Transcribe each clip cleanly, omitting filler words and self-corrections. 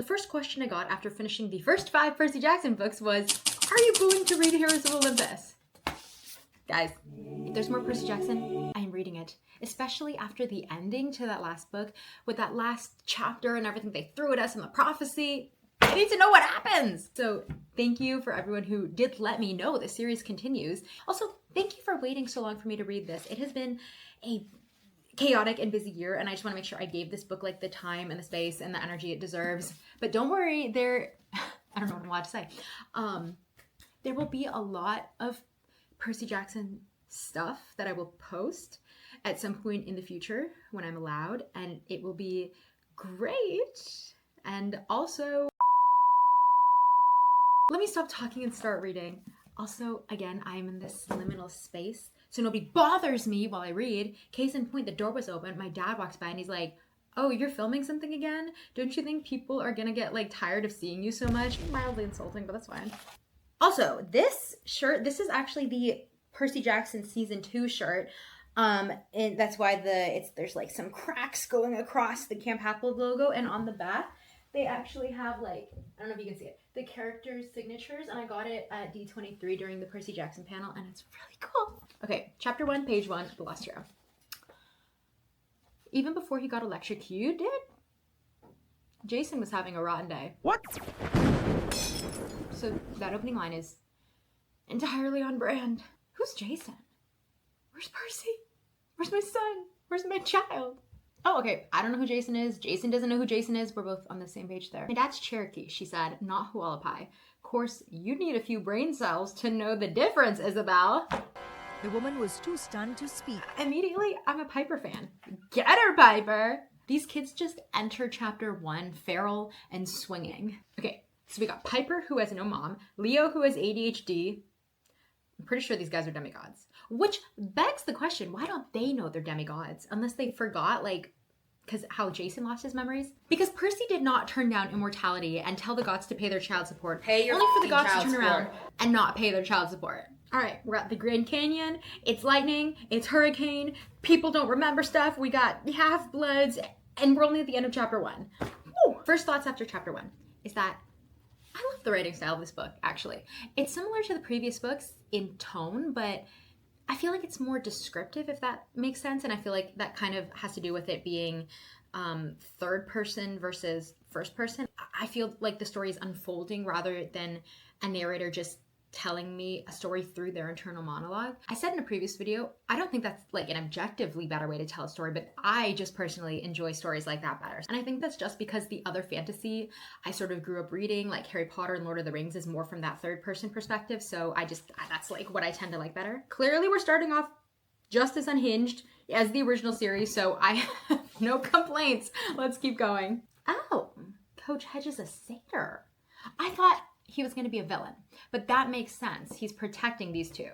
The first question I got after finishing the first 5 Percy Jackson books was, are you going to read Heroes of Olympus? Guys, if there's more Percy Jackson, I am reading it. Especially after the ending to that last book, with that last chapter and everything they threw at us in the prophecy. I need to know what happens! So thank you for everyone who did let me know the series continues. Also, thank you for waiting so long for me to read this. It has been a chaotic and busy year, and I just want to make sure I gave this book like the time and the space and the energy it deserves. But don't worry, I don't know what I'm allowed to say. There will be a lot of Percy Jackson stuff that I will post at some point in the future when I'm allowed, and it will be great. And also, let me stop talking and start reading. Also, again, I'm in this liminal space, so nobody bothers me while I read. Case in point, the door was open. My dad walks by and he's like, oh, you're filming something again? Don't you think people are gonna get like tired of seeing you so much? Mildly insulting, but that's fine. Also, this shirt, this is actually the Percy Jackson season 2 shirt. And that's why there's like some cracks going across the Camp Half-Blood logo, and on the back they actually have like, I don't know if you can see it, the characters' signatures, and I got it at D23 during the Percy Jackson panel, and it's really cool. Okay, chapter 1, page 1, The Lost Hero. Even before he got electrocuted, Jason was having a rotten day. What? So that opening line is entirely on brand. Who's Jason? Where's Percy? Where's my son? Where's my child? Oh, okay. I don't know who Jason is. Jason doesn't know who Jason is. We're both on the same page there. My dad's Cherokee, she said, not Hualapai. Of course, you'd need a few brain cells to know the difference, Isabel. The woman was too stunned to speak. Immediately, I'm a Piper fan. Get her, Piper! These kids just enter chapter 1 feral and swinging. Okay, so we got Piper, who has no mom, Leo, who has ADHD. I'm pretty sure these guys are demigods. Which begs the question, why don't they know they're demigods? Unless they forgot, like, because how Jason lost his memories? Because Percy did not turn down immortality and tell the gods to pay their child support. Only for the gods to turn around and not pay their child support. All right, we're at the Grand Canyon. It's lightning, it's hurricane, people don't remember stuff, we got half-bloods, and we're only at the end of chapter 1. Woo! First thoughts after chapter 1 is that I love the writing style of this book, actually. It's similar to the previous books in tone, but I feel like it's more descriptive, if that makes sense, and I feel like that kind of has to do with it being third person versus first person. I feel like the story is unfolding rather than a narrator just telling me a story through their internal monologue. I said in a previous video, I don't think that's like an objectively better way to tell a story, but I just personally enjoy stories like that better. And I think that's just because the other fantasy I sort of grew up reading, like Harry Potter and Lord of the Rings, is more from that third person perspective. So that's like what I tend to like better. Clearly we're starting off just as unhinged as the original series, so I have no complaints. Let's keep going. Oh, Coach Hedge is a satyr. I thought he was going to be a villain, but that makes sense. He's protecting these 3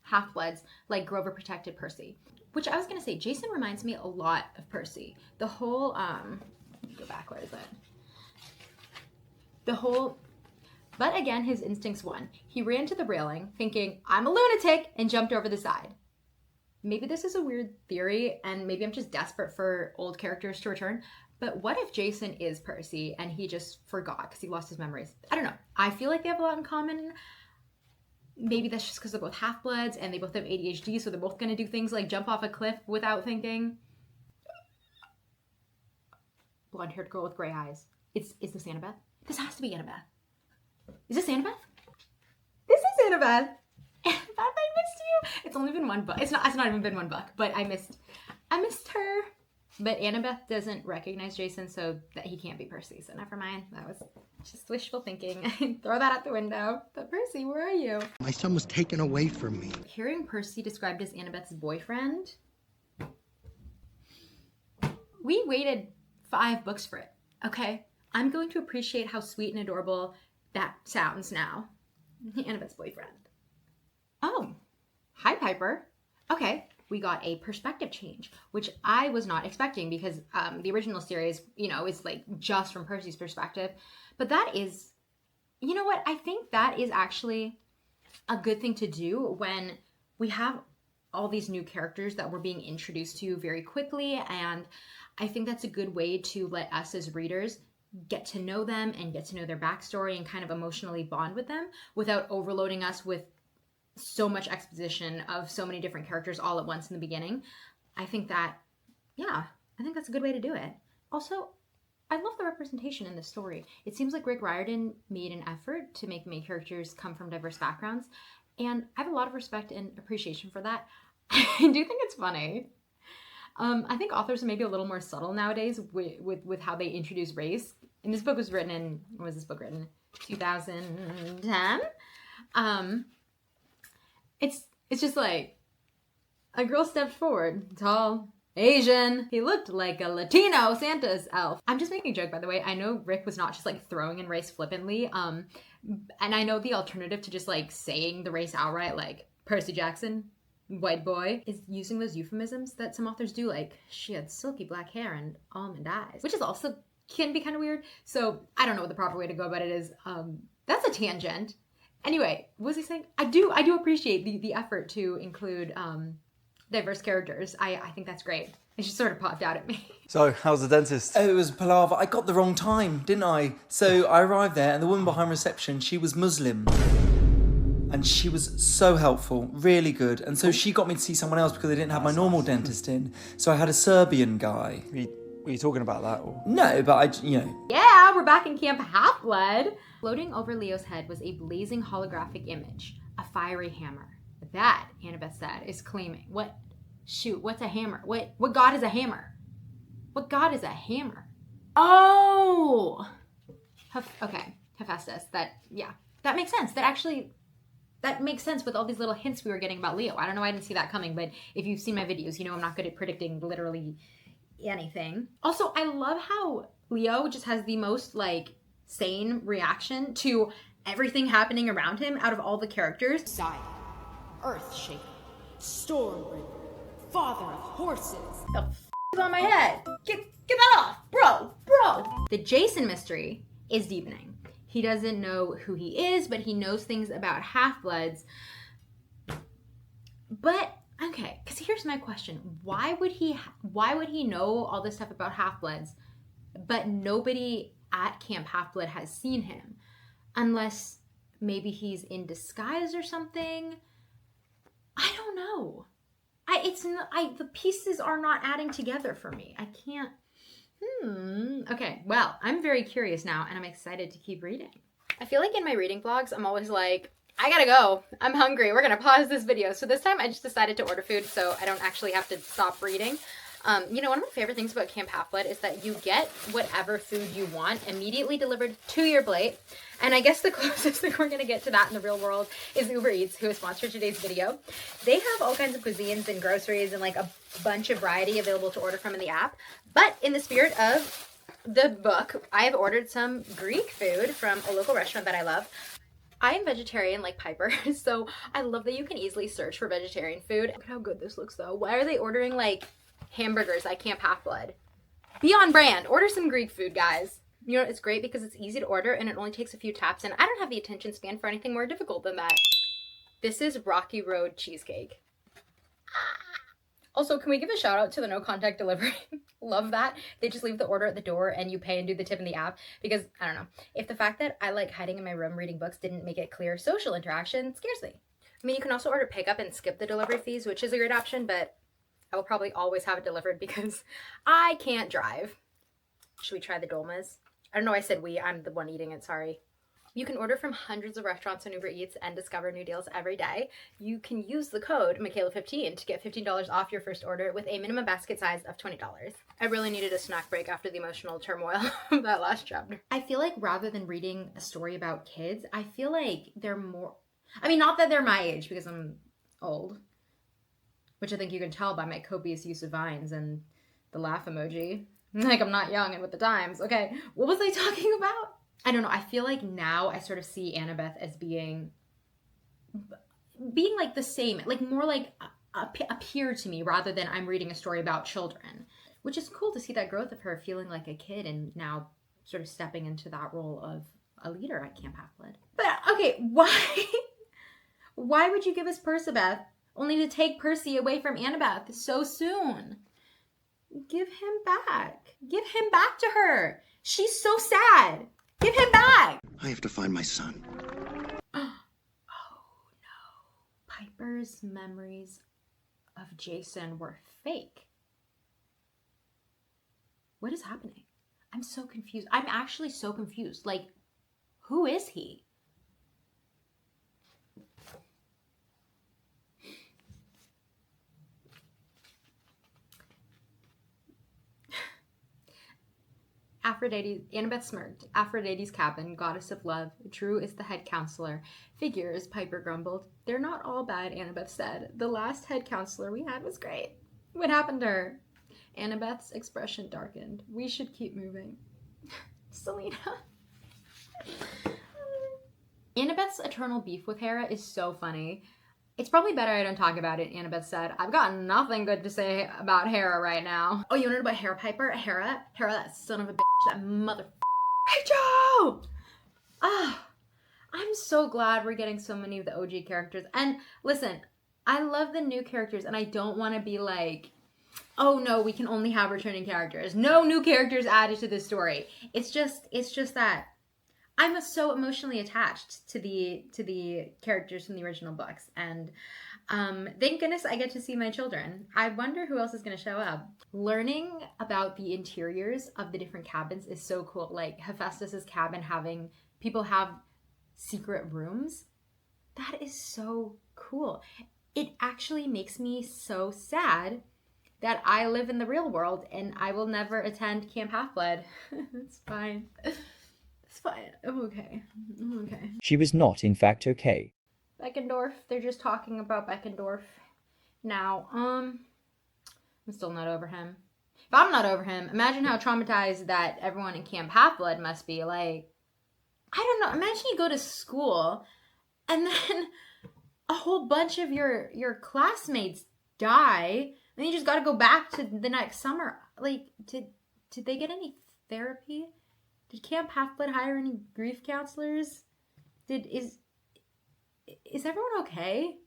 half-bloods like Grover protected Percy, which I was going to say, Jason reminds me a lot of Percy. The whole, let me go back, where is it? But again, his instincts won. He ran to the railing thinking, I'm a lunatic, and jumped over the side. Maybe this is a weird theory, and maybe I'm just desperate for old characters to return, but what if Jason is Percy and he just forgot because he lost his memories? I don't know. I feel like they have a lot in common. Maybe that's just because they're both half-bloods and they both have ADHD, so they're both going to do things like jump off a cliff without thinking. Blonde-haired girl with gray eyes. Is this Annabeth? This has to be Annabeth. Is this Annabeth? This is Annabeth. Annabeth, I missed you. It's only been 1 book. It's not even been 1 book, but I missed her. But Annabeth doesn't recognize Jason, so that he can't be Percy. So never mind. That was just wishful thinking. Throw that out the window. But Percy, where are you? My son was taken away from me. Hearing Percy described as Annabeth's boyfriend, we waited 5 books for it, okay? I'm going to appreciate how sweet and adorable that sounds now. Annabeth's boyfriend. Oh, hi, Piper. Okay. We got a perspective change, which I was not expecting because the original series, is like just from Percy's perspective. But that is, you know what? I think that is actually a good thing to do when we have all these new characters that we're being introduced to very quickly. And I think that's a good way to let us as readers get to know them and get to know their backstory and kind of emotionally bond with them without overloading us with so much exposition of so many different characters all at once in the beginning. I think that's a good way to do it. Also, I love the representation in this story. It seems like Rick Riordan made an effort to make main characters come from diverse backgrounds, and I have a lot of respect and appreciation for that. I do think it's funny. I think authors are maybe a little more subtle nowadays with how they introduce race. And this book was written in, when was this book written? 2010? It's just like, a girl stepped forward, tall, Asian. He looked like a Latino Santa's elf. I'm just making a joke, by the way. I know Rick was not just like throwing in race flippantly. And I know the alternative to just like saying the race outright, like Percy Jackson, white boy, is using those euphemisms that some authors do, like she had silky black hair and almond eyes, which is also can be kind of weird. So I don't know what the proper way to go about it is. That's a tangent. Anyway, what was he saying? I do appreciate the effort to include diverse characters. I think that's great. It just sort of popped out at me. So, how's the dentist? Oh, it was palaver. I got the wrong time, didn't I? So I arrived there and the woman behind reception, she was Muslim. And she was so helpful, really good. And so she got me to see someone else because I didn't have my normal dentist in. So I had a Serbian guy. Were you talking about that? Or? No, but Yeah, we're back in Camp Half-Blood. Floating over Leo's head was a blazing holographic image, a fiery hammer. That, Annabeth said, is claiming. What's a hammer? What god is a hammer? What god is a hammer? Oh! Okay, Hephaestus. That makes sense. That makes sense with all these little hints we were getting about Leo. I don't know why I didn't see that coming, but if you've seen my videos, you know I'm not good at predicting literally anything. Also, I love how Leo just has the most, sane reaction to everything happening around him out of all the characters. Sire, Earthshaker, Stormbreaker, Father of Horses. The f is on my head? Get that off, bro. The Jason mystery is deepening. He doesn't know who he is, but he knows things about half-bloods. But, okay, because here's my question. Why would he know all this stuff about half-bloods, but nobody at Camp Half-Blood has seen him? Unless maybe he's in disguise or something? I don't know. The pieces are not adding together for me. I can't. Okay, well, I'm very curious now, and I'm excited to keep reading. I feel like in my reading vlogs, I'm always like, I gotta go. I'm hungry. We're gonna pause this video. So this time I just decided to order food so I don't actually have to stop reading. One of my favorite things about Camp Half-Blood is that you get whatever food you want immediately delivered to your plate. And I guess the closest thing we're going to get to that in the real world is Uber Eats, who has sponsored today's video. They have all kinds of cuisines and groceries and a bunch of variety available to order from in the app. But in the spirit of the book, I have ordered some Greek food from a local restaurant that I love. I am vegetarian like Piper, so I love that you can easily search for vegetarian food. Look at how good this looks though. Why are they ordering hamburgers at Camp Half-Blood? Be on brand. Order some Greek food, guys. You know, it's great because it's easy to order and it only takes a few taps, and I don't have the attention span for anything more difficult than that. This is Rocky Road cheesecake. Also, can we give a shout out to the no contact delivery? Love that. They just leave the order at the door and you pay and do the tip in the app, because I don't know. If the fact that I like hiding in my room reading books didn't make it clear, social interaction scares me. I mean, you can also order pickup and skip the delivery fees, which is a great option, but I will probably always have it delivered because I can't drive. Should we try the dolmas? I don't know why I said we. I'm the one eating it, sorry. You can order from hundreds of restaurants on Uber Eats and discover new deals every day. You can use the code Michaela15 to get $15 off your first order with a minimum basket size of $20. I really needed a snack break after the emotional turmoil of that last chapter. I feel like rather than reading a story about kids, I feel like they're more... I mean, not that they're my age because I'm old, which I think you can tell by my copious use of vines and the laugh emoji. I'm not young and with the times. Okay, what was I talking about? I don't know. I feel like now I sort of see Annabeth as being the same, more a peer to me rather than I'm reading a story about children, which is cool to see that growth of her feeling like a kid and now sort of stepping into that role of a leader at Camp Half-Blood. But okay, why would you give us Percabeth only to take Percy away from Annabeth so soon? Give him back. Give him back to her. She's so sad. Give him back. I have to find my son. Oh no. Piper's memories of Jason were fake. What is happening? I'm so confused. I'm actually so confused. Like, who is he? Aphrodite, Annabeth smirked. Aphrodite's cabin, goddess of love. Drew is the head counselor. Figures, Piper grumbled. They're not all bad, Annabeth said. The last head counselor we had was great. What happened to her? Annabeth's expression darkened. We should keep moving. Selena. Annabeth's eternal beef with Hera is so funny. It's probably better I don't talk about it, Annabeth said. I've got nothing good to say about Hera right now. Oh, you want to know about Hera Piper? Hera, that son of a bitch, that mother Rachel! Ah, I'm so glad we're getting so many of the OG characters. And listen, I love the new characters, and I don't want to be like, oh no, we can only have returning characters. No new characters added to this story. It's just that I'm so emotionally attached to the characters from the original books, and thank goodness I get to see my children. I wonder who else is going to show up. Learning about the interiors of the different cabins is so cool. Like Hephaestus's cabin, having people have secret rooms. That is so cool. It actually makes me so sad that I live in the real world and I will never attend Camp Half-Blood. It's fine. It's fine. I'm okay. I'm okay. She was not, in fact, okay. Beckendorf. They're just talking about Beckendorf now. I'm still not over him. If I'm not over him, imagine how traumatized that everyone in Camp Half-Blood must be. Like, I don't know. Imagine you go to school and then a whole bunch of your classmates die, and you just got to go back to the next summer. Like, did they get any therapy? Did Camp Half-Blood hire any grief counselors? Is everyone okay?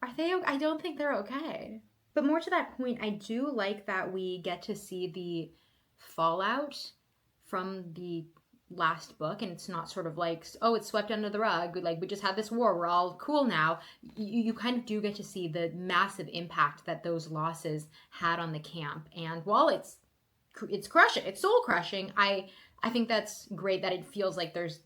Are they okay? I don't think they're okay. But more to that point, I do like that we get to see the fallout from the last book, and it's not sort of like, oh, it's swept under the rug, like we just had this war, we're all cool now. You kind of do get to see the massive impact that those losses had on the camp. And while it's crushing, it's soul crushing, I think that's great that it feels like there's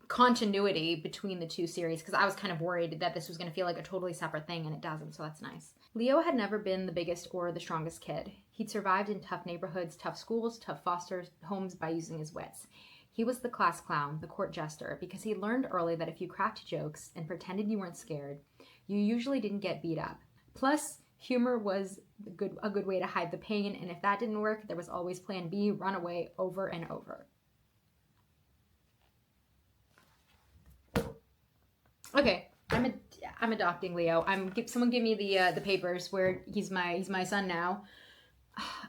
continuity between the two series, because I was kind of worried that this was going to feel like a totally separate thing, and it doesn't, so that's nice. Leo had never been the biggest or the strongest kid. He'd survived in tough neighborhoods, tough schools, tough foster homes by using his wits. He was the class clown, the court jester, because he learned early that if you cracked jokes and pretended you weren't scared, you usually didn't get beat up. Plus, humor was a good way to hide the pain, and if that didn't work, there was always plan B, run away over and over. Okay, I'm adopting Leo. Someone give me the papers where he's my son now.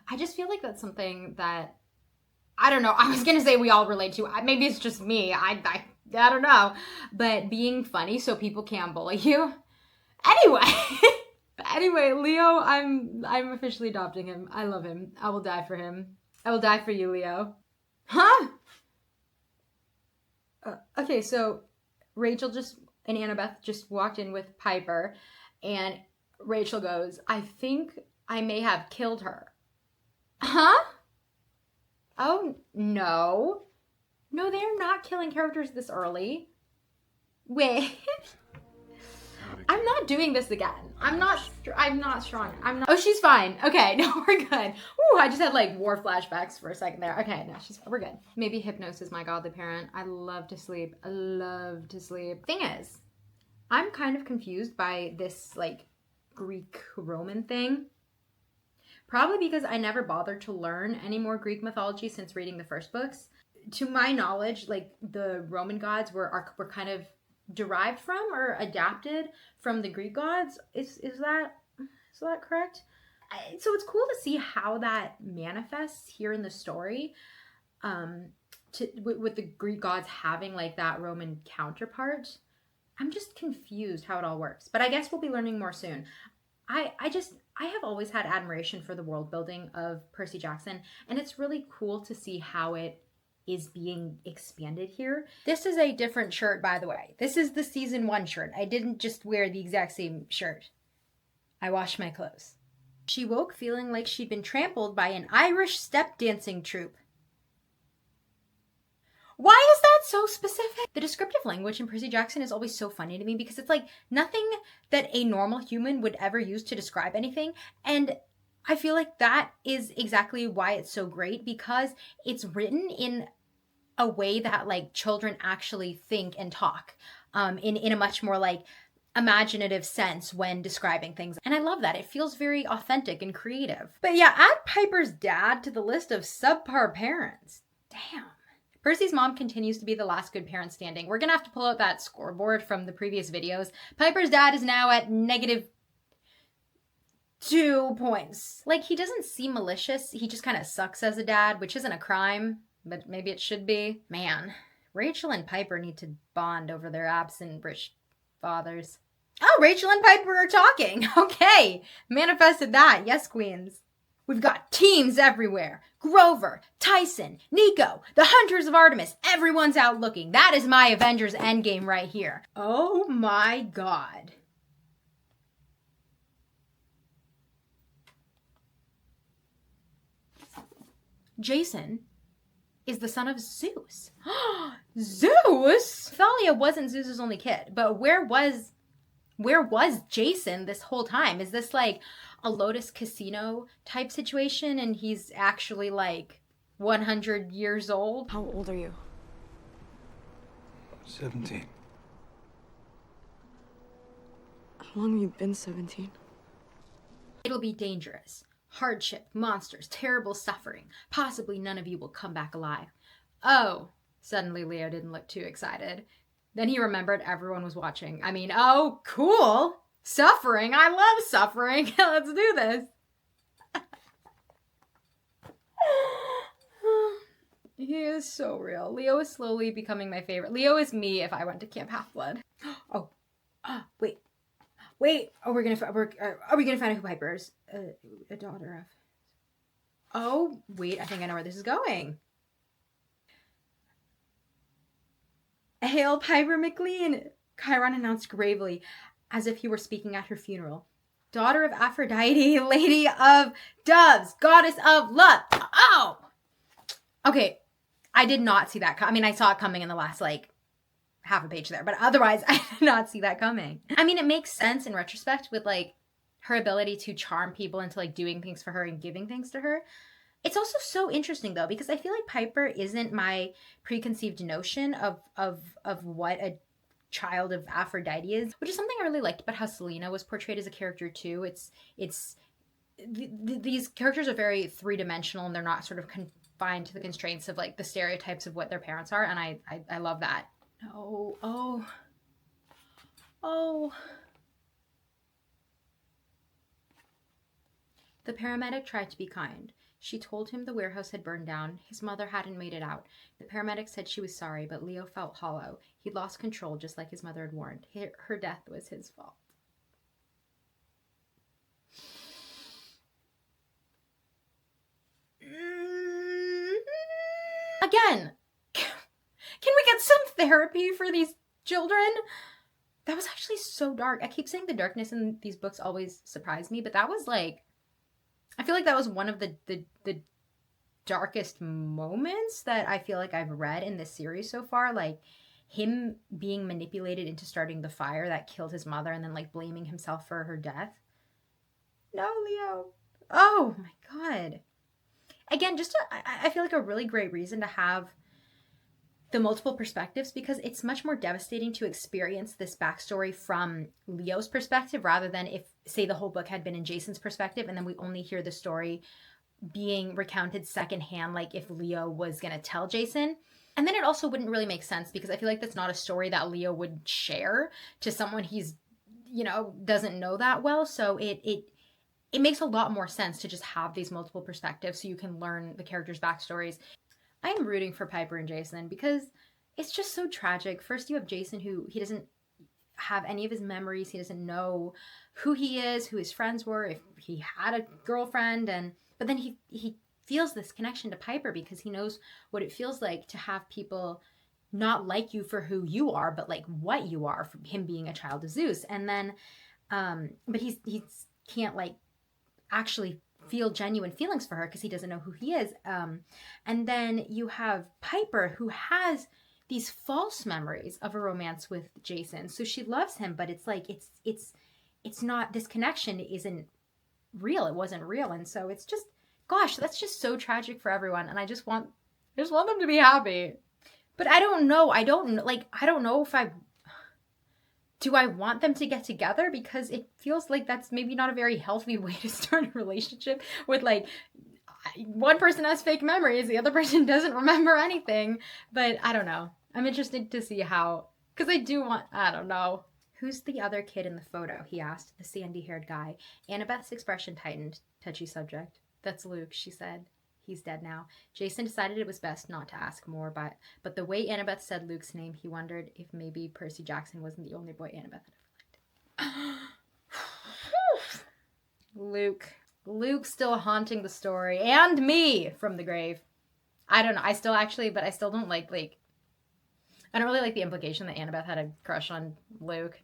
I just feel like that's something that, I don't know. I was gonna say we all relate to. Maybe it's just me. I don't know. But being funny so people can't bully you. Anyway, Leo, I'm officially adopting him. I love him. I will die for him. I will die for you, Leo. Huh? Okay, so Rachel and Annabeth just walked in with Piper, and Rachel goes, I think I may have killed her. Huh? Oh, no. No, they're not killing characters this early. Wait. I'm not doing this again. I'm not strong. Oh, she's fine. Okay, no, we're good. Ooh, I just had like war flashbacks for a second there. Okay, no, we're good. Maybe Hypnos is my godly parent. I love to sleep. I love to sleep. Thing is, I'm kind of confused by this like Greek Roman thing. Probably because I never bothered to learn any more Greek mythology since reading the first books. To my knowledge, like the Roman gods were kind of derived from or adapted from the Greek gods. Is that correct? So it's cool to see how that manifests here in the story, with the Greek gods having like that Roman counterpart. I'm just confused how it all works, but I guess we'll be learning more soon. I have always had admiration for the world building of Percy Jackson, and it's really cool to see how it is being expanded here. This is a different shirt, by the way. This is the season 1 shirt. I didn't just wear the exact same shirt. I washed my clothes. She woke feeling like she'd been trampled by an Irish step dancing troupe. Why is that so specific? The descriptive language in Percy Jackson is always so funny to me because it's like nothing that a normal human would ever use to describe anything. And I feel like that is exactly why it's so great, because it's written in a way that like children actually think and talk in a much more like imaginative sense when describing things. And I love that. It feels very authentic and creative. But yeah, add Piper's dad to the list of subpar parents. Damn. Percy's mom continues to be the last good parent standing. We're gonna have to pull out that scoreboard from the previous videos. Piper's dad is now at -2 points. Like, he doesn't seem malicious. He just kind of sucks as a dad, which isn't a crime, but maybe it should be. Man, Rachel and Piper need to bond over their absent rich fathers. Oh, Rachel and Piper are talking. Okay, manifested that. Yes, queens. We've got teams everywhere. Grover, Tyson, Nico, the Hunters of Artemis. Everyone's out looking. That is my Avengers Endgame right here. Oh my god. Jason is the son of Zeus. Zeus? Thalia wasn't Zeus's only kid, but where was Jason this whole time? Is this like a Lotus Casino type situation and he's actually like 100 years old? How old are you? 17. How long have you been 17? It'll be dangerous. Hardship, monsters, terrible suffering. Possibly none of you will come back alive. Oh, suddenly Leo didn't look too excited. Then he remembered everyone was watching. I mean, oh, cool. Suffering. I love suffering. Let's do this. He is so real. Leo is slowly becoming my favorite. Leo is me if I went to Camp Half-Blood. Oh, wait. Are we gonna find out who Piper is? A daughter of. Oh, wait. I think I know where this is going. Hail, Piper McLean, Chiron announced gravely, as if he were speaking at her funeral. Daughter of Aphrodite, lady of doves, goddess of luck. Oh! Okay, I did not see that. I mean, I saw it coming in the last, like, half a page there, but otherwise, I did not see that coming. I mean, it makes sense in retrospect with, like, her ability to charm people into, like, doing things for her and giving things to her. It's also so interesting, though, because I feel like Piper isn't my preconceived notion of what a child of Aphrodite is, which is something I really liked about how Selena was portrayed as a character, too. These characters are very three-dimensional, and they're not sort of confined to the constraints of, like, the stereotypes of what their parents are, and I love that. Oh. The paramedic tried to be kind. She told him the warehouse had burned down. His mother hadn't made it out. The paramedic said she was sorry, but Leo felt hollow. He'd lost control, just like his mother had warned. Her death was his fault. Again, can we get some therapy for these children? That was actually so dark. I keep saying the darkness in these books always surprised me, but that was like, I feel like that was one of the darkest moments that I feel like I've read in this series so far. Like, him being manipulated into starting the fire that killed his mother and then, like, blaming himself for her death. No, Leo. Oh, my God. Again, I feel like a really great reason to have the multiple perspectives, because it's much more devastating to experience this backstory from Leo's perspective rather than if, say, the whole book had been in Jason's perspective and then we only hear the story being recounted secondhand, like if Leo was going to tell Jason. And then it also wouldn't really make sense because I feel like that's not a story that Leo would share to someone he's, doesn't know that well. So it makes a lot more sense to just have these multiple perspectives so you can learn the characters' backstories. I am rooting for Piper and Jason because it's just so tragic. First, you have Jason who he doesn't have any of his memories. He doesn't know who he is, who his friends were, if he had a girlfriend. But then he feels this connection to Piper because he knows what it feels like to have people not like you for who you are, but like what you are, from him being a child of Zeus. And then, but he can't like actually feel genuine feelings for her because he doesn't know who he is. And then you have Piper, who has these false memories of a romance with Jason. So she loves him, but it's like it's not, this connection isn't real. It wasn't real. And so it's just, gosh, that's just so tragic for everyone. And I just want them to be happy. But I don't know. I don't know if do I want them to get together? Because it feels like that's maybe not a very healthy way to start a relationship, with like one person has fake memories, the other person doesn't remember anything. But I don't know. I'm interested to see how, because I don't know. Who's the other kid in the photo? He asked, the sandy-haired guy. Annabeth's expression tightened. Touchy subject. That's Luke, she said. He's dead now. Jason decided it was best not to ask more, but the way Annabeth said Luke's name, he wondered if maybe Percy Jackson wasn't the only boy Annabeth had ever liked. Luke still haunting the story and me from the grave. I don't know. I still don't like I don't really like the implication that Annabeth had a crush on Luke.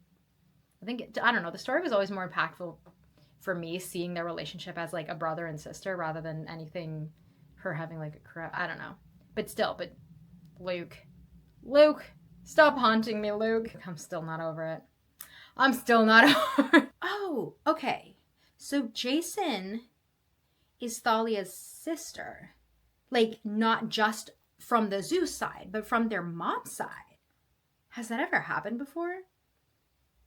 I don't know. The story was always more impactful for me seeing their relationship as like a brother and sister rather than anything, her having like a crush. I don't know. But Luke, stop haunting me, Luke. I'm still not over it. Oh, okay. So Jason is Thalia's sister. Like, not just from the Zeus side, but from their mom's side. Has that ever happened before?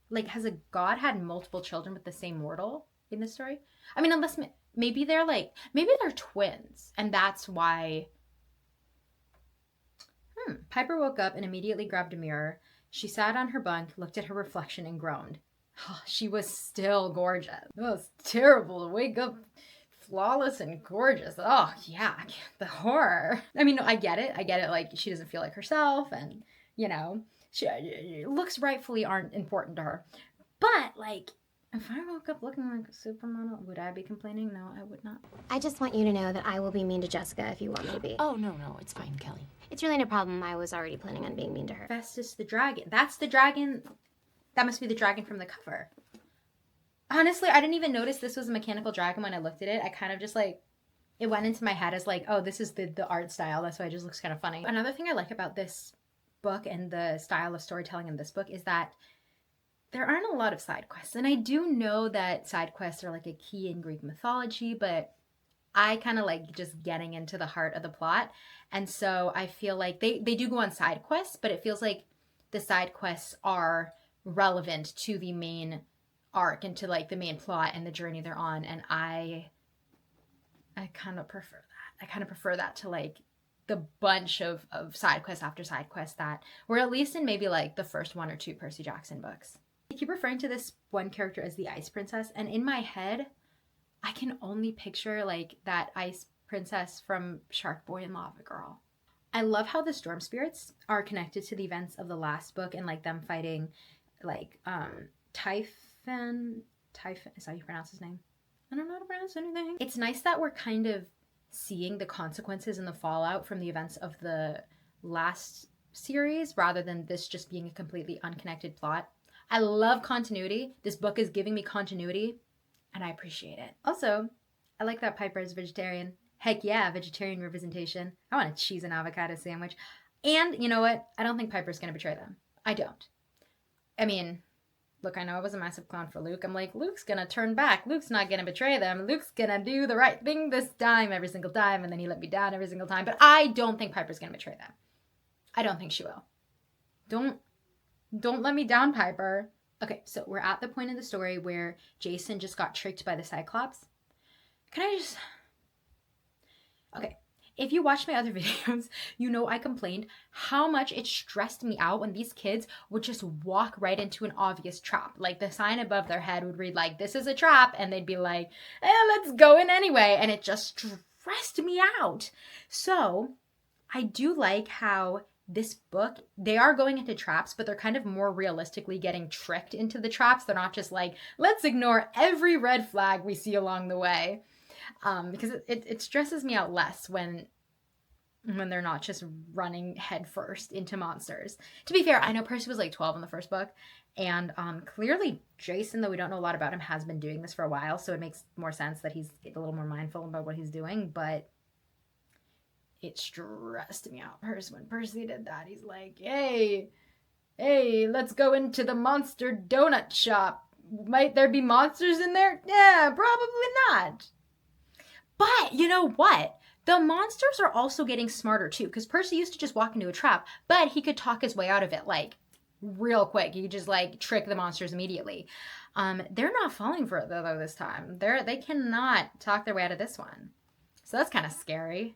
Like, has a god had multiple children with the same mortal in this story? I mean, unless maybe they're twins, and that's why. Piper woke up and immediately grabbed a mirror. She sat on her bunk, looked at her reflection, and groaned. Oh, she was still gorgeous. It was terrible to wake up flawless and gorgeous. Oh, yeah, the horror. I mean, no, I get it. Like, she doesn't feel like herself, and, you know, looks rightfully aren't important to her. But, like, if I woke up looking like a supermodel, would I be complaining? No, I would not. I just want you to know that I will be mean to Jessica if you want me to be. Oh, no, it's fine, Kelly. It's really no problem. I was already planning on being mean to her. Festus the dragon. That's the dragon. That must be the dragon from the cover. Honestly, I didn't even notice this was a mechanical dragon when I looked at it. I kind of just like, it went into my head as like, oh, this is the art style. That's why it just looks kind of funny. Another thing I like about this book and the style of storytelling in this book is that there aren't a lot of side quests. And I do know that side quests are like a key in Greek mythology, but I kind of like just getting into the heart of the plot. And so I feel like they do go on side quests, but it feels like the side quests are relevant to the main arc and to like the main plot and the journey they're on. And I kind of prefer that. I kind of prefer that to like the bunch of side quest after side quest that were at least in maybe like the first one or two Percy Jackson books. I keep referring to this one character as the Ice Princess, and in my head, I can only picture like that Ice Princess from Shark Boy and Lava Girl. I love how the storm spirits are connected to the events of the last book and like them fighting like Typhon, is that how you pronounce his name? I don't know how to pronounce anything. It's nice that we're kind of seeing the consequences and the fallout from the events of the last series rather than this just being a completely unconnected plot. I love continuity. This book is giving me continuity and I appreciate it. Also, I like that Piper is vegetarian. Heck yeah, vegetarian representation. I want a cheese and avocado sandwich. And you know what? I don't think Piper's going to betray them. I don't. I mean, look, I know I was a massive clown for Luke. I'm like, Luke's going to turn back. Luke's not going to betray them. Luke's going to do the right thing this time every single time. And then he let me down every single time. But I don't think Piper's going to betray them. I don't think she will. Don't let me down, Piper. Okay, so we're at the point in the story where Jason just got tricked by the Cyclops. Okay, if you watch my other videos, you know I complained how much it stressed me out when these kids would just walk right into an obvious trap. Like the sign above their head would read like, this is a trap, and they'd be like, let's go in anyway. And it just stressed me out. So I do like how this book, they are going into traps, but they're kind of more realistically getting tricked into the traps. They're not just like, let's ignore every red flag we see along the way. Because it stresses me out less when they're not just running headfirst into monsters. To be fair, I know Percy was like 12 in the first book, and clearly Jason, though we don't know a lot about him, has been doing this for a while, so it makes more sense that he's a little more mindful about what he's doing, but it stressed me out when Percy did that. He's like, hey, let's go into the monster donut shop. Might there be monsters in there? Yeah, probably not. But you know what? The monsters are also getting smarter too, because Percy used to just walk into a trap, but he could talk his way out of it like real quick. He could just like trick the monsters immediately. They're not falling for it though this time. They cannot talk their way out of this one. So that's kind of scary.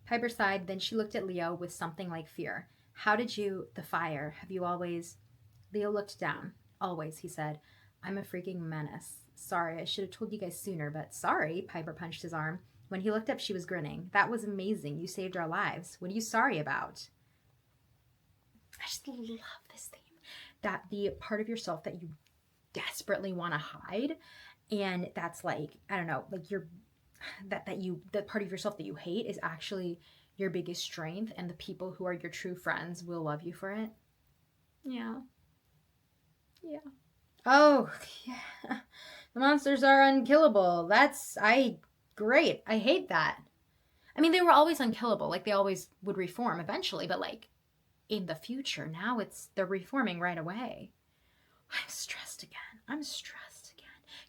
Piper sighed, then she looked at Leo with something like fear. How did you, the fire, have you always... Leo looked down. Always, he said. I'm a freaking menace. Sorry, I should have told you guys sooner, but sorry, Piper punched his arm. When he looked up, she was grinning. That was amazing. You saved our lives. What are you sorry about? I just love this theme. That the part of yourself that you desperately want to hide, and that's like, I don't know, like you're... that part of yourself that you hate is actually your biggest strength, and the people who are your true friends will love you for it. Yeah. Oh, yeah. The monsters are unkillable. Great. I hate that. I mean, they were always unkillable. Like, they always would reform eventually, but like, in the future, now they're reforming right away. I'm stressed again.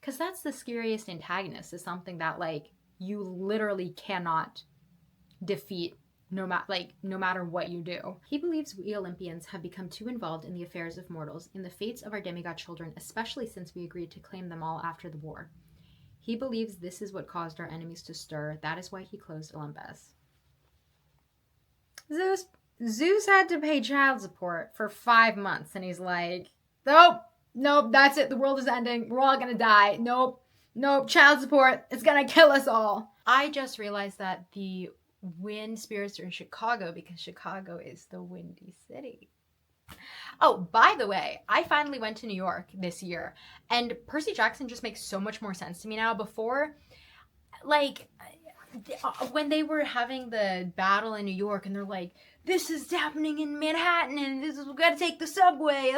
Because that's the scariest antagonist, is something that like, you literally cannot defeat no matter what you do. He believes we Olympians have become too involved in the affairs of mortals, in the fates of our demigod children, especially since we agreed to claim them all after the war. He believes this is what caused our enemies to stir. That is why he closed Olympus. Zeus had to pay child support for 5 months, and he's like, nope, that's it. The world is ending. We're all gonna die. Nope, child support. It's gonna kill us all. I just realized that the wind spirits are in Chicago because Chicago is the windy city. Oh, by the way, I finally went to New York this year, and Percy Jackson just makes so much more sense to me now. Before, like, when they were having the battle in New York, and they're like, this is happening in Manhattan, and we gotta take the subway.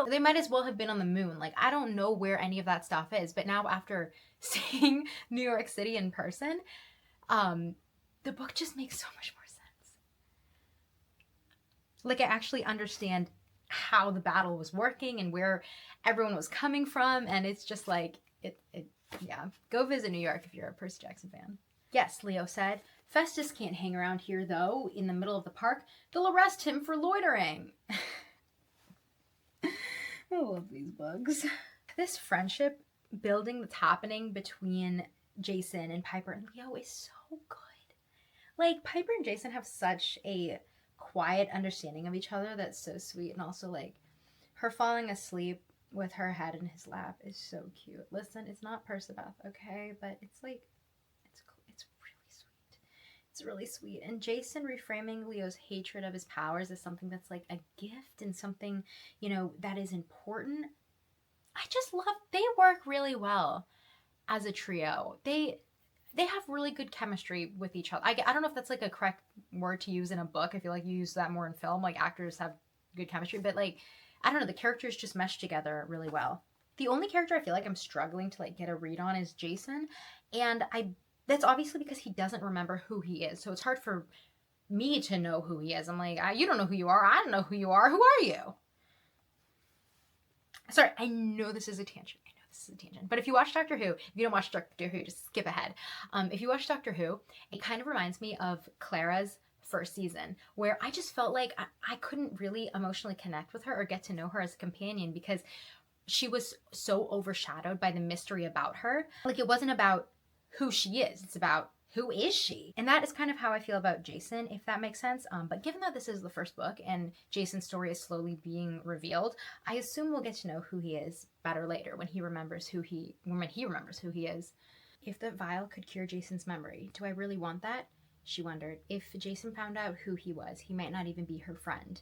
They might as well have been on the moon. Like, I don't know where any of that stuff is, but now after seeing New York City in person, the book just makes so much more sense. Like, I actually understand how the battle was working and where everyone was coming from, and it's just like, yeah. Go visit New York if you're a Percy Jackson fan. Yes, Leo said. Festus can't hang around here, though, in the middle of the park. They'll arrest him for loitering. I love these bugs. This friendship building that's happening between Jason and Piper and Leo is so good. Like, Piper and Jason have such a quiet understanding of each other that's so sweet. And also, like, her falling asleep with her head in his lap is so cute. Listen, it's not Percabeth, okay? But it's like, it's really sweet. It's really sweet. And Jason reframing Leo's hatred of his powers as something that's like a gift and something, you know, that is important. I just love, they work really well as a trio. They have really good chemistry with each other. I don't know if that's like a correct word to use in a book. I feel like you use that more in film. Like, actors have good chemistry, but like, I don't know, the characters just mesh together really well. The only character I feel like I'm struggling to like get a read on is Jason, and that's obviously because he doesn't remember who he is. So it's hard for me to know who he is. I'm like, you don't know who you are. I don't know who you are. Who are you? Sorry, I know this is a tangent. But if you watch Doctor Who, if you don't watch Doctor Who, just skip ahead. If you watch Doctor Who, it kind of reminds me of Clara's first season, where I just felt like I couldn't really emotionally connect with her or get to know her as a companion because she was so overshadowed by the mystery about her. Like, it wasn't about who she is, it's about who is she? And that is kind of how I feel about Jason, if that makes sense. But given that this is the first book and Jason's story is slowly being revealed, I assume we'll get to know who he is better later when he remembers who he is. If the vial could cure Jason's memory, do I really want that? She wondered, if Jason found out who he was, he might not even be her friend.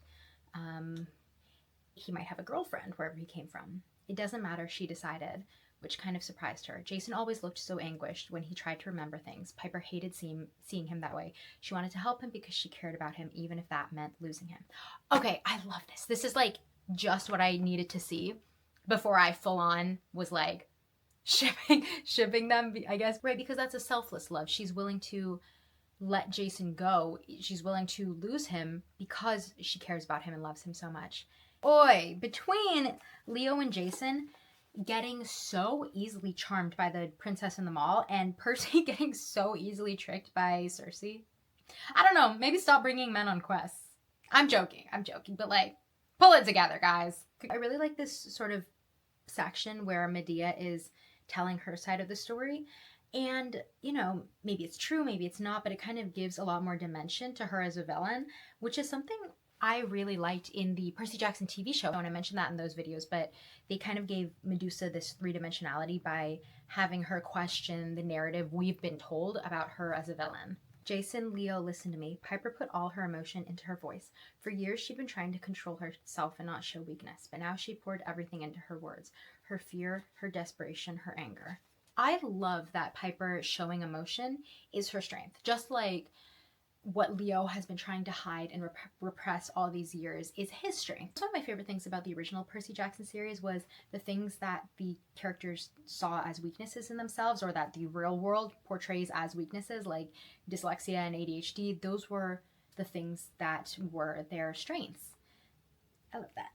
He might have a girlfriend wherever he came from. It doesn't matter, she decided, which kind of surprised her. Jason always looked so anguished when he tried to remember things. Piper hated seeing him that way. She wanted to help him because she cared about him, even if that meant losing him. Okay, I love this. This is like just what I needed to see before I full on was like shipping them, I guess, right? Because that's a selfless love. She's willing to let Jason go. She's willing to lose him because she cares about him and loves him so much. Boy, between Leo and Jason getting so easily charmed by the princess in the mall and Percy getting so easily tricked by Cersei, I don't know, maybe stop bringing men on quests. I'm joking, but like, pull it together, guys. I really like this sort of section where Medea is telling her side of the story. And, you know, maybe it's true, maybe it's not, but it kind of gives a lot more dimension to her as a villain, which is something I really liked in the Percy Jackson TV show. And I mentioned that in those videos, but they kind of gave Medusa this three-dimensionality by having her question the narrative we've been told about her as a villain. Jason, Leo, listen to me. Piper put all her emotion into her voice. For years, she'd been trying to control herself and not show weakness, but now she poured everything into her words. Her fear, her desperation, her anger. I love that Piper showing emotion is her strength. Just like what Leo has been trying to hide and repress all these years is his strength. One of my favorite things about the original Percy Jackson series was the things that the characters saw as weaknesses in themselves, or that the real world portrays as weaknesses, like dyslexia and ADHD. Those were the things that were their strengths. I love that.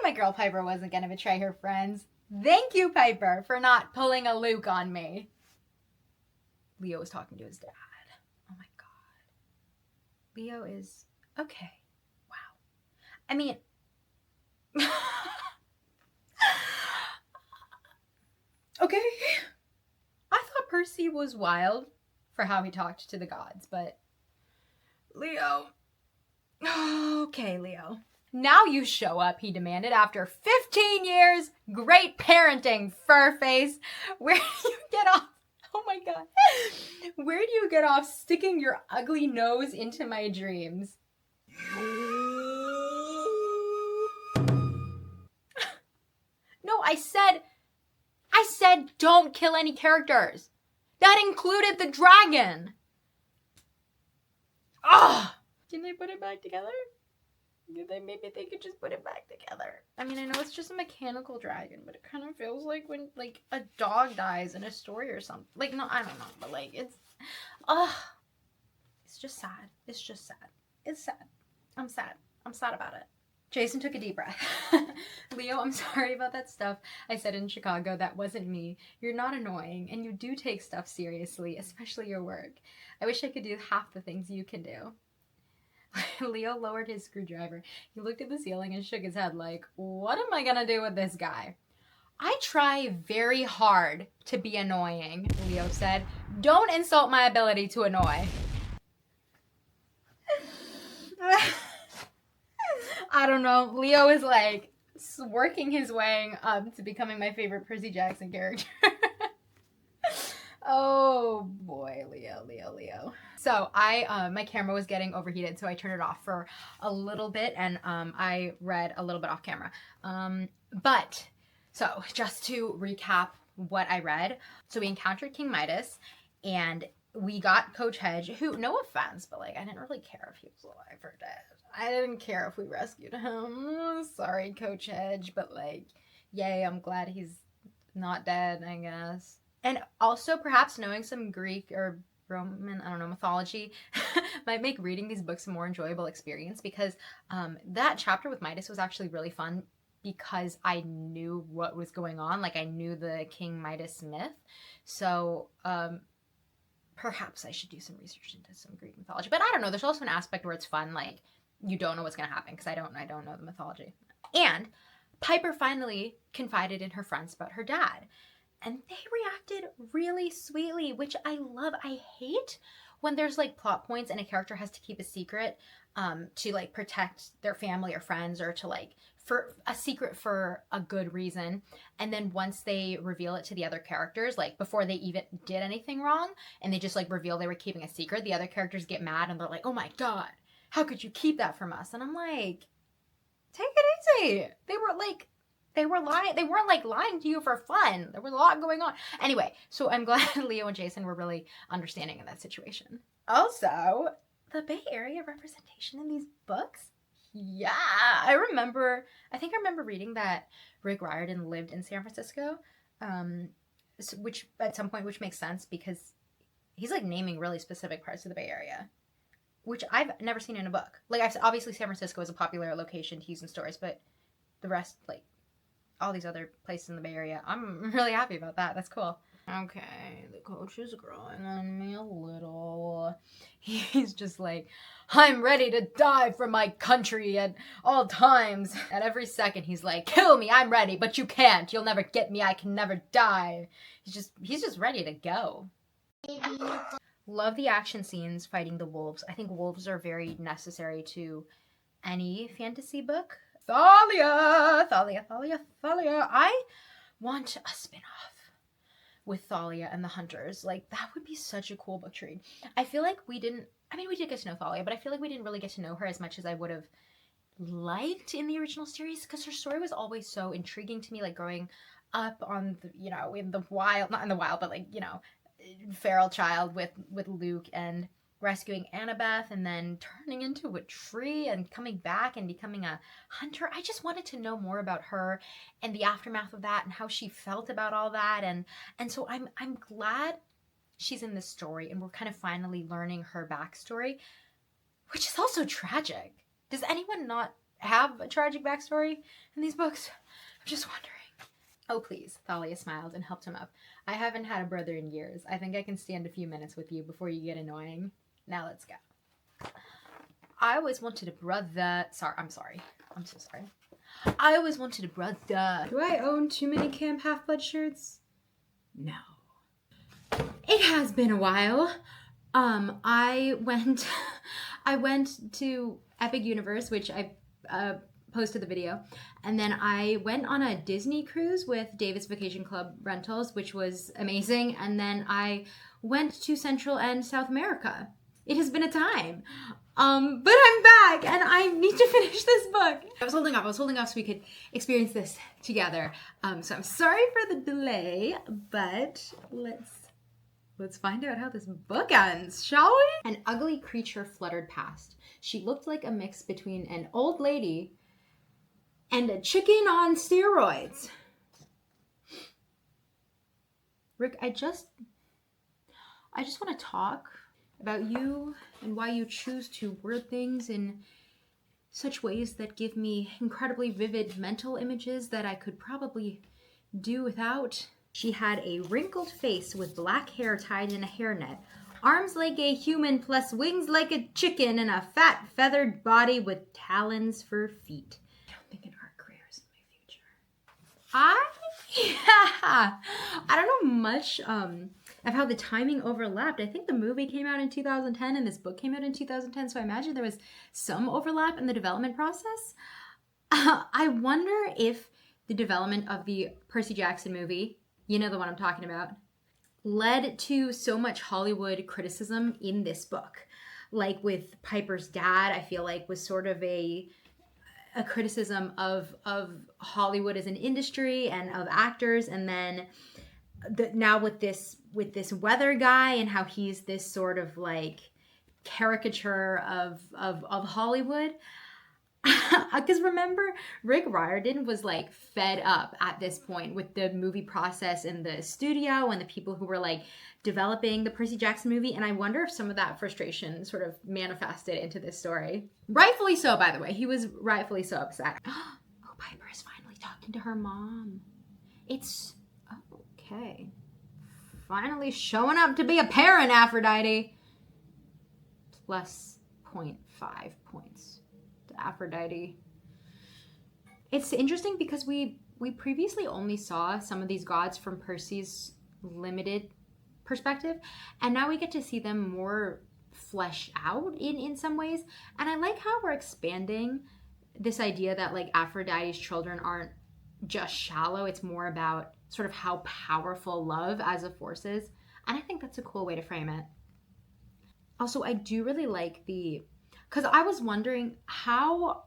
My girl Piper wasn't gonna betray her friends. Thank you, Piper, for not pulling a Luke on me. Leo was talking to his dad. Oh my god. Leo is okay. Wow. I mean, okay. I thought Percy was wild for how he talked to the gods, but Leo. Okay, Leo. Now you show up, he demanded, after 15 years. Great parenting, fur face. Where do you get off? Oh my god. Where do you get off sticking your ugly nose into my dreams? No, I said don't kill any characters. That included the dragon. Ugh. Can they put it back together? Maybe they could just put it back together. I mean, I know it's just a mechanical dragon, but it kind of feels like when, like, a dog dies in a story or something. Like, no, I don't know, but, like, it's just sad. It's just sad. It's sad. I'm sad. I'm sad about it. Jason took a deep breath. Leo, I'm sorry about that stuff I said in Chicago. That wasn't me. You're not annoying, and you do take stuff seriously, especially your work. I wish I could do half the things you can do. Leo lowered his screwdriver. He looked at the ceiling and shook his head like, what am I gonna do with this guy? I try very hard to be annoying, Leo said. Don't insult my ability to annoy. I don't know. Leo is like working his way up to becoming my favorite Percy Jackson character. Oh boy, Leo. So my camera was getting overheated, so I turned it off for a little bit, and I read a little bit off camera. So just to recap what I read. So we encountered King Midas, and we got Coach Hedge, who, no offense, but like I didn't really care if he was alive or dead. I didn't care if we rescued him. Sorry, Coach Hedge, but like, yay, I'm glad he's not dead, I guess. And also, perhaps knowing some Greek or Roman, I don't know, mythology might make reading these books a more enjoyable experience, because that chapter with Midas was actually really fun because I knew what was going on. Like, I knew the King Midas myth. So perhaps I should do some research into some Greek mythology. But I don't know. There's also an aspect where it's fun. Like, you don't know what's going to happen because I don't know the mythology. And Piper finally confided in her friends about her dad. And they reacted really sweetly, which I love. I hate when there's like plot points and a character has to keep a secret to like protect their family or friends, or to like for a secret for a good reason. And then once they reveal it to the other characters, like before they even did anything wrong, and they just like reveal they were keeping a secret, the other characters get mad and they're like, oh my God, how could you keep that from us? And I'm like, take it easy. They were lying. They weren't like lying to you for fun. There was a lot going on. Anyway, so I'm glad Leo and Jason were really understanding in that situation. Also, the Bay Area representation in these books. Yeah, I think I remember reading that Rick Riordan lived in San Francisco, which at some point, which makes sense because he's like naming really specific parts of the Bay Area, which I've never seen in a book. Like, obviously San Francisco is a popular location to use in stories, but the rest, like all these other places in the Bay Area, I'm really happy about that. That's cool. Okay, the coach is growing on me a little. He's just like, I'm ready to die for my country at all times. At every second, he's like, kill me, I'm ready, but you can't. You'll never get me, I can never die. He's just ready to go. Love the action scenes fighting the wolves. I think wolves are very necessary to any fantasy book. Thalia! I want a spin-off with Thalia and the Hunters. Like, that would be such a cool book to read. I feel like we did get to know Thalia, but I feel like we didn't really get to know her as much as I would have liked in the original series, because her story was always so intriguing to me, like growing up on the, in the wild, not in the wild, but like, feral child with Luke and rescuing Annabeth and then turning into a tree and coming back and becoming a hunter. I just wanted to know more about her and the aftermath of that and how she felt about all that. And so I'm glad she's in this story and we're kind of finally learning her backstory, which is also tragic. Does anyone not have a tragic backstory in these books? I'm just wondering. Oh, please. Thalia smiled and helped him up. I haven't had a brother in years. I think I can stand a few minutes with you before you get annoying. Now let's go. I always wanted a brother. I'm sorry. I'm so sorry. I always wanted a brother. Do I own too many Camp Half-Blood shirts? No. It has been a while. I went to Epic Universe, which I posted the video, and then I went on a Disney cruise with David's Vacation Club Rentals, which was amazing, and then I went to Central and South America. It has been a time. But I'm back and I need to finish this book. I was holding off so we could experience this together. So I'm sorry for the delay, but let's find out how this book ends, shall we? An ugly creature fluttered past. She looked like a mix between an old lady and a chicken on steroids. Rick, I just want to talk about you and why you choose to word things in such ways that give me incredibly vivid mental images that I could probably do without. She had a wrinkled face with black hair tied in a hairnet, arms like a human plus wings like a chicken, and a fat feathered body with talons for feet. I don't think an art career is in my future. I don't know much of how the timing overlapped. I think the movie came out in 2010 and this book came out in 2010, so I imagine there was some overlap in the development process. I wonder if the development of the Percy Jackson movie, you know the one I'm talking about, led to so much Hollywood criticism in this book. Like with Piper's dad, I feel like was sort of a criticism of Hollywood as an industry and of actors, and then now with this weather guy and how he's this sort of like caricature of Hollywood. Because remember, Rick Riordan was like fed up at this point with the movie process in the studio and the people who were like developing the Percy Jackson movie. And I wonder if some of that frustration sort of manifested into this story. Rightfully so, by the way. He was rightfully so upset. Oh, Piper is finally talking to her mom. It's okay. Finally showing up to be a parent, Aphrodite. Plus 0.5 points to Aphrodite. It's interesting because we previously only saw some of these gods from Percy's limited perspective, and now we get to see them more fleshed out in some ways. And I like how we're expanding this idea that like Aphrodite's children aren't just shallow. It's more about sort of how powerful love as a force is. And I think that's a cool way to frame it. Also, I do really like because I was wondering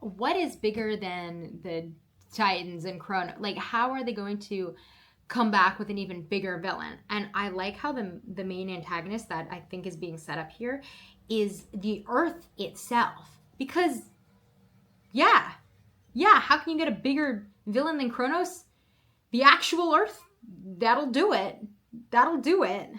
what is bigger than the Titans and Chrono? Like, how are they going to come back with an even bigger villain? And I like how the main antagonist that I think is being set up here is the Earth itself. Because, yeah, how can you get a bigger villain than Kronos? The actual Earth, that'll do it.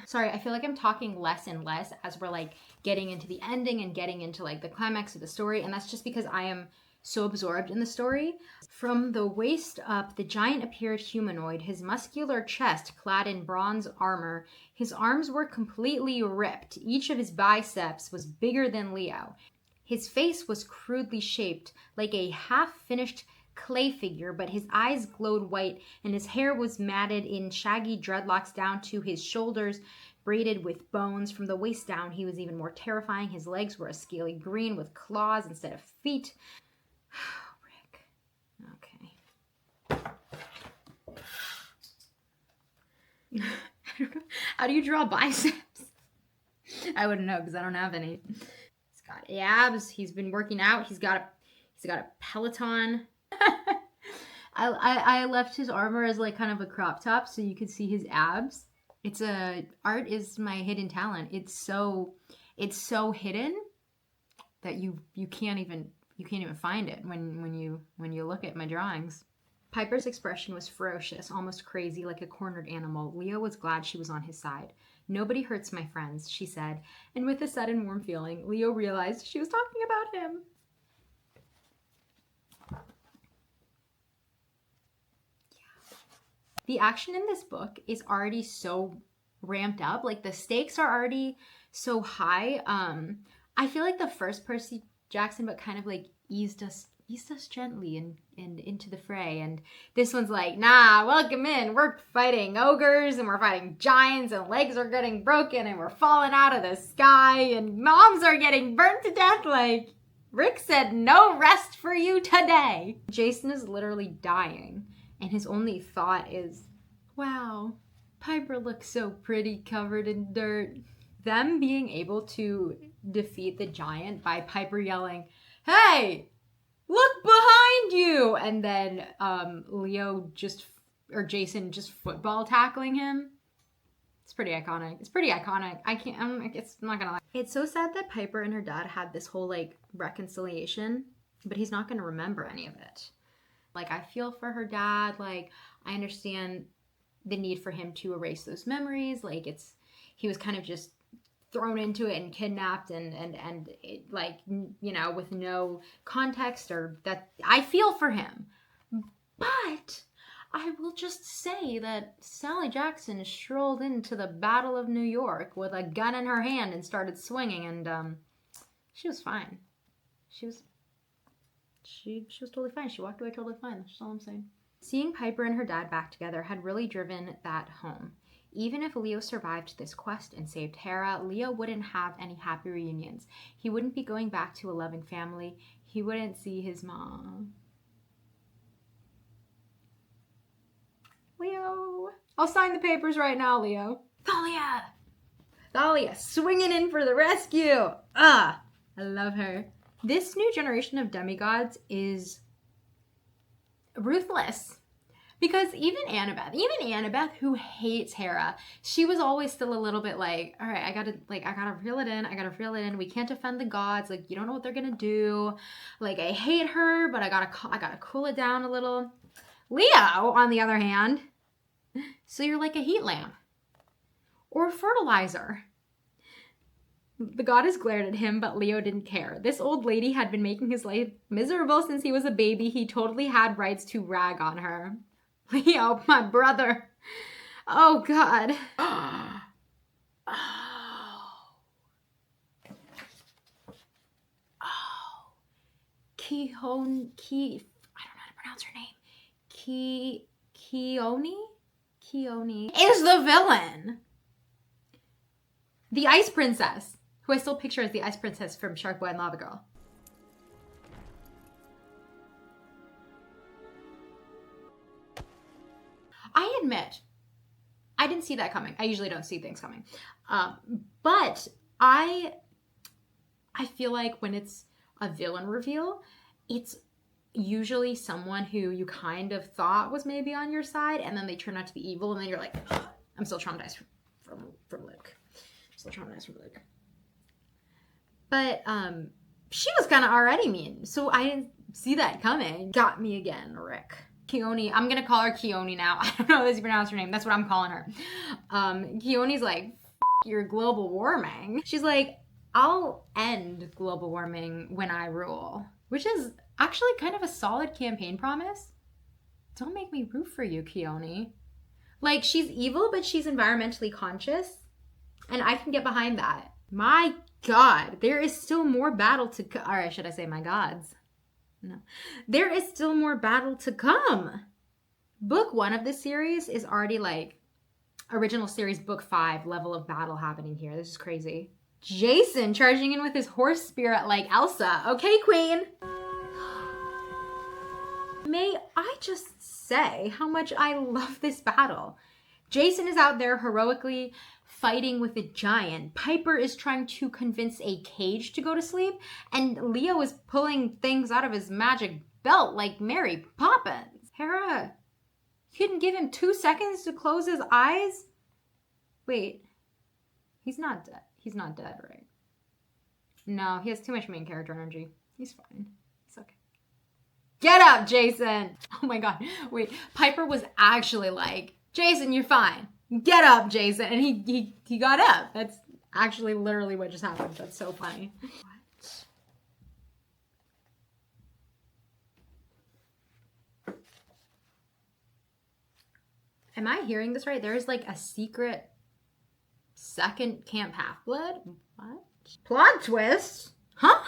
Sorry, I feel like I'm talking less and less as we're like getting into the ending and getting into like the climax of the story. And that's just because I am so absorbed in the story. From the waist up, the giant appeared humanoid, his muscular chest clad in bronze armor. His arms were completely ripped. Each of his biceps was bigger than Leo. His face was crudely shaped, like a half-finished clay figure, but his eyes glowed white, and his hair was matted in shaggy dreadlocks down to his shoulders, braided with bones. From the waist down, he was even more terrifying. His legs were a scaly green with claws instead of feet. Rick. Okay. How do you draw biceps? I wouldn't know because I don't have any. He's got abs. He's been working out. He's got a Peloton. I left his armor as like kind of a crop top so you could see his abs. Art is my hidden talent. It's so hidden that you can't even find it when you look at my drawings. Piper's expression was ferocious, almost crazy, like a cornered animal. Leo was glad she was on his side. "Nobody hurts my friends," she said, and with a sudden warm feeling, Leo realized she was talking about him. The action in this book is already so ramped up. Like, the stakes are already so high. I feel like the first Percy Jackson book kind of like eased us gently and into the fray. And this one's like, nah, welcome in. We're fighting ogres and we're fighting giants and legs are getting broken and we're falling out of the sky and moms are getting burnt to death. Like, Rick said, no rest for you today. Jason is literally dying. And his only thought is, wow, Piper looks so pretty covered in dirt. Them being able to defeat the giant by Piper yelling, "Hey, look behind you!" And then Jason just football tackling him. It's pretty iconic. It's not gonna lie. It's so sad that Piper and her dad had this whole like reconciliation, but he's not gonna remember any of it. Like, I feel for her dad. Like, I understand the need for him to erase those memories. Like, he was kind of just thrown into it and kidnapped and it, like, you know, with no context or that. I feel for him. But I will just say that Sally Jackson strolled into the Battle of New York with a gun in her hand and started swinging, and she was fine. She was totally fine. She walked away totally fine. That's all I'm saying. Seeing Piper and her dad back together had really driven that home. Even if Leo survived this quest and saved Hera, Leo wouldn't have any happy reunions. He wouldn't be going back to a loving family. He wouldn't see his mom. Leo. I'll sign the papers right now, Leo. Thalia swinging in for the rescue. I love her. This new generation of demigods is ruthless. Because even Annabeth, who hates Hera, she was always still a little bit like, all right, I gotta reel it in. We can't offend the gods. Like, you don't know what they're gonna do. Like, I hate her, but I gotta cool it down a little. Leo, on the other hand, so you're like a heat lamp or fertilizer. The goddess glared at him, but Leo didn't care. This old lady had been making his life miserable since he was a baby. He totally had rights to rag on her. Leo, my brother. Oh, God. Oh. I don't know how to pronounce her name. Keone is the villain. The Ice Princess, who I still picture as the Ice Princess from Shark Boy and Lava Girl. I admit, I didn't see that coming. I usually don't see things coming. But I feel like when it's a villain reveal, it's usually someone who you kind of thought was maybe on your side, and then they turn out to be evil, and then you're like, I'm still traumatized from Luke. Still traumatized from Luke. But she was kind of already mean, so I didn't see that coming. Got me again, Rick. Keone, I'm gonna call her Keone now. I don't know how to pronounce her name. That's what I'm calling her. Keone's like, F your global warming. She's like, I'll end global warming when I rule, which is actually kind of a solid campaign promise. Don't make me root for you, Keone. Like, she's evil, but she's environmentally conscious, and I can get behind that. My God, there is still more battle to come. Or should I say my gods? No. There is still more battle to come. Book 1 of this series is already like original series book 5 level of battle happening here. This is crazy. Jason charging in with his horse spirit like Elsa. Okay, queen. May I just say how much I love this battle. Jason is out there heroically fighting with a giant. Piper is trying to convince a cage to go to sleep, and Leo is pulling things out of his magic belt like Mary Poppins. Hera, you couldn't give him 2 seconds to close his eyes? Wait, he's not dead. He's not dead, right? No, he has too much main character energy. He's fine. He's okay. Get up, Jason! Oh my God. Wait, Piper was actually like, Jason, you're fine. Get up, Jason. And he got up. That's actually literally what just happened. That's so funny. What? Am I hearing this right? There's like a secret second Camp Half-Blood? What? Plot twist? Huh?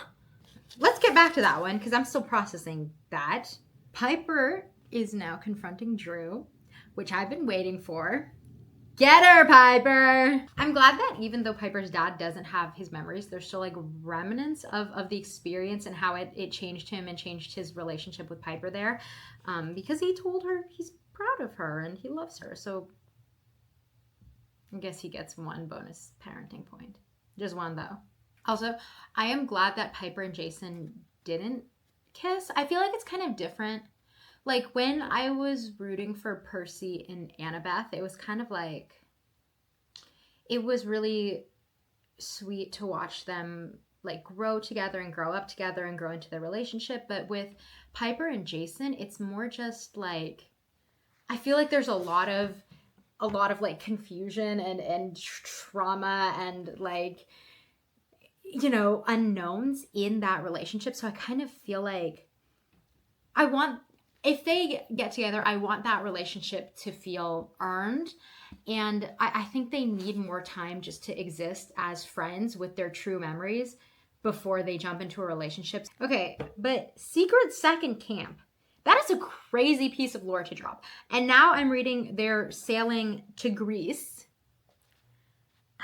Let's get back to that one because I'm still processing that. Piper is now confronting Drew, which I've been waiting for. Get her, Piper! I'm glad that even though Piper's dad doesn't have his memories, there's still like remnants of the experience and how it changed him and changed his relationship with Piper there. Because he told her he's proud of her and he loves her. So I guess he gets 1 bonus parenting point. Just 1 though. Also, I am glad that Piper and Jason didn't kiss. I feel like it's kind of different. Like, when I was rooting for Percy and Annabeth, it was kind of like, it was really sweet to watch them, like, grow together and grow up together and grow into their relationship. But with Piper and Jason, it's more just, like, I feel like there's a lot of like, confusion and trauma and, like, you know, unknowns in that relationship. So I kind of feel like if they get together, I want that relationship to feel earned. And I think they need more time just to exist as friends with their true memories before they jump into a relationship. Okay, but Secret Second Camp. That is a crazy piece of lore to drop. And now I'm reading they're sailing to Greece.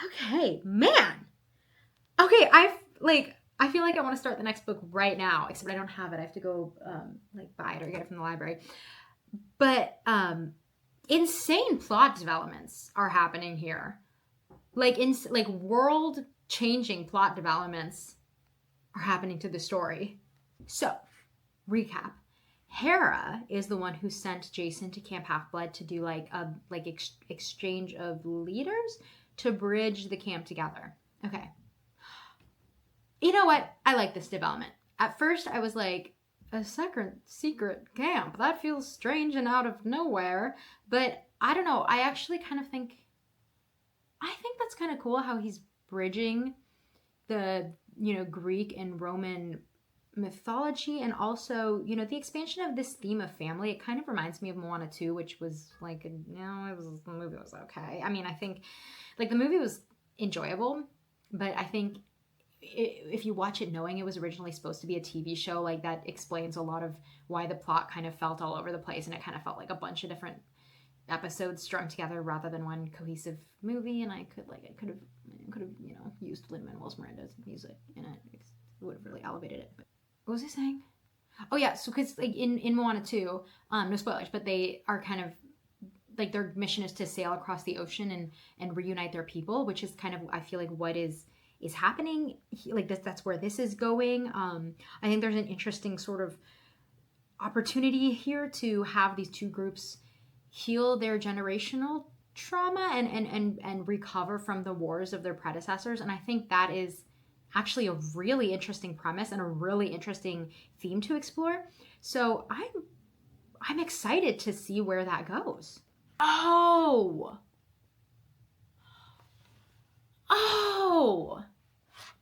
Okay, man. Okay, I feel like I want to start the next book right now, except I don't have it. I have to go like buy it or get it from the library. But insane plot developments are happening here. Like world-changing plot developments are happening to the story. So, recap. Hera is the one who sent Jason to Camp Half-Blood to do like a exchange of leaders to bridge the camp together. Okay. You know what? I like this development. At first, I was like, a secret camp. That feels strange and out of nowhere. But I don't know. I actually kind of think that's kind of cool how he's bridging the, you know, Greek and Roman mythology and also, you know, the expansion of this theme of family. It kind of reminds me of Moana 2, which was like, the movie was okay. I mean, I think, like, the movie was enjoyable, but I think if you watch it knowing it was originally supposed to be a TV show, like, that explains a lot of why the plot kind of felt all over the place, and it kind of felt like a bunch of different episodes strung together rather than one cohesive movie. And I could have you know, used Lin-Manuel Miranda's music in it. It would have really elevated it. But what was I saying? Oh yeah, so because like in Moana 2, no spoilers, but they are kind of like their mission is to sail across the ocean and reunite their people, which is kind of, I feel like, what is happening. Like that's where this is going. I think there's an interesting sort of opportunity here to have these two groups heal their generational trauma and recover from the wars of their predecessors. And I think that is actually a really interesting premise and a really interesting theme to explore. So I'm excited to see where that goes. Oh,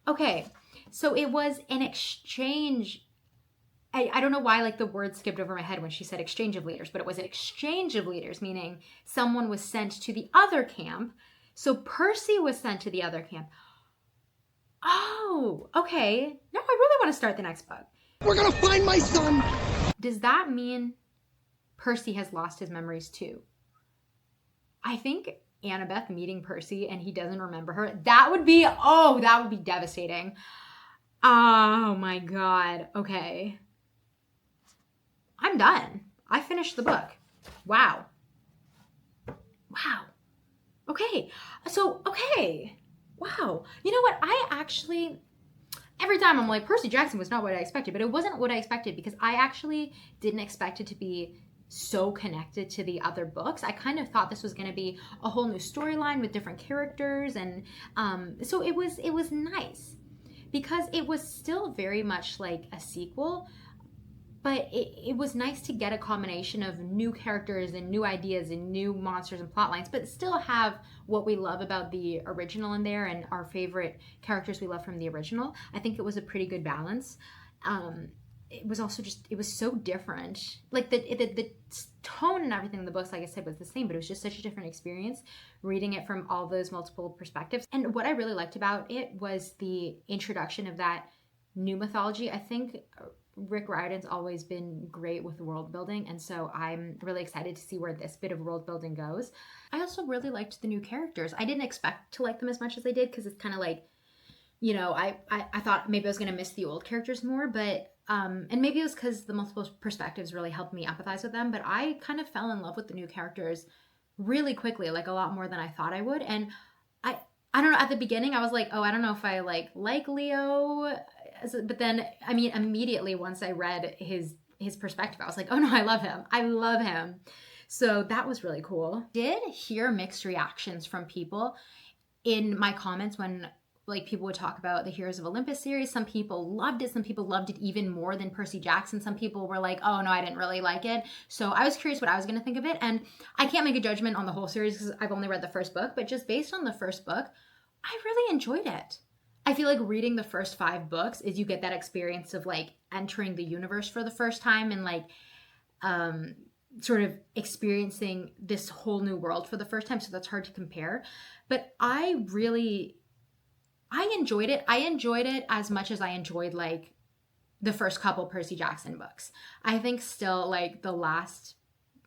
okay. So it was an exchange. I don't know why, like, the word skipped over my head when she said exchange of leaders, but it was an exchange of leaders, meaning someone was sent to the other camp. So Percy was sent to the other camp. Oh, okay. No, I really want to start the next book. We're gonna find my son! Does that mean Percy has lost his memories too? I think Annabeth meeting Percy and he doesn't remember her, that would be devastating. Oh my God. Okay. I'm done. I finished the book. Wow. Okay. Wow. You know what? Every time I'm like, Percy Jackson was not what I expected, but it wasn't what I expected because I actually didn't expect it to be so connected to the other books. I kind of thought this was going to be a whole new storyline with different characters, and so it was nice because it was still very much like a sequel, but it was nice to get a combination of new characters and new ideas and new monsters and plot lines, but still have what we love about the original in there and our favorite characters we love from the original. I think it was a pretty good balance. It was also it was so different. Like the tone and everything in the books, like I said, was the same, but it was just such a different experience reading it from all those multiple perspectives. And what I really liked about it was the introduction of that new mythology. I think Rick Riordan's always been great with world building, and so I'm really excited to see where this bit of world building goes. I also really liked the new characters. I didn't expect to like them as much as I did because it's kind of like, you know, I thought maybe I was going to miss the old characters more, but and maybe it was because the multiple perspectives really helped me empathize with them, but I kind of fell in love with the new characters really quickly, like a lot more than I thought I would. And I don't know, at the beginning I was like, oh, I don't know if I like Leo, but then, I mean, immediately once I read his perspective, I was like, oh no, I love him. So that was really cool. Did hear mixed reactions from people in my comments when like people would talk about the Heroes of Olympus series. Some people loved it. Some people loved it even more than Percy Jackson. Some people were like, oh no, I didn't really like it. So I was curious what I was going to think of it. And I can't make a judgment on the whole series because I've only read the first book, but just based on the first book, I really enjoyed it. I feel like reading the first 5 books is you get that experience of like entering the universe for the first time and like sort of experiencing this whole new world for the first time. So that's hard to compare. But I enjoyed it. I enjoyed it as much as I enjoyed like the first couple Percy Jackson books. I think still like the last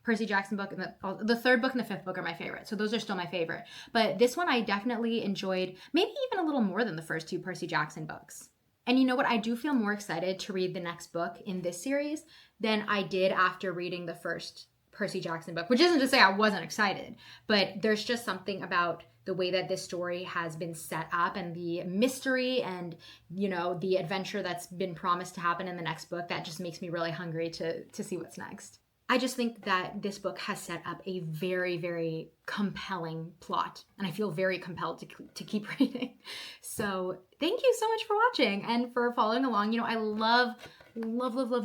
Percy Jackson book and the 3rd book and the 5th book are my favorite. So those are still my favorite. But this one I definitely enjoyed, maybe even a little more than the first 2 Percy Jackson books. And you know what? I do feel more excited to read the next book in this series than I did after reading the first Percy Jackson book, which isn't to say I wasn't excited, but there's just something about the way that this story has been set up and the mystery and, you know, the adventure that's been promised to happen in the next book that just makes me really hungry to see what's next. I just think that this book has set up a very, very compelling plot, and I feel very compelled to keep reading. So thank you so much for watching and for following along. You know, I love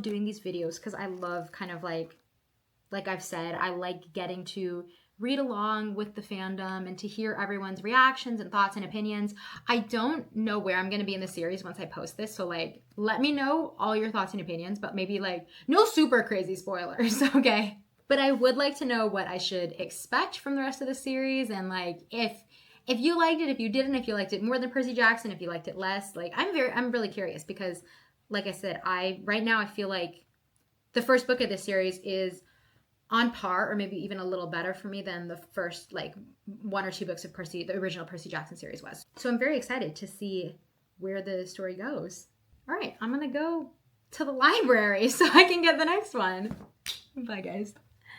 doing these videos because I love kind of like I've said, I like getting to read along with the fandom and to hear everyone's reactions and thoughts and opinions. I don't know where I'm going to be in the series once I post this, so like let me know all your thoughts and opinions, but maybe like no super crazy spoilers, okay? But I would like to know what I should expect from the rest of the series, and like if you liked it, if you didn't, if you liked it more than Percy Jackson, if you liked it less. Like I'm really curious because like I said, right now I feel like the first book of this series is on par or maybe even a little better for me than the first like 1 or 2 books of the original Percy Jackson series was. So I'm very excited to see where the story goes. All right, I'm gonna go to the library so I can get the next one. Bye guys.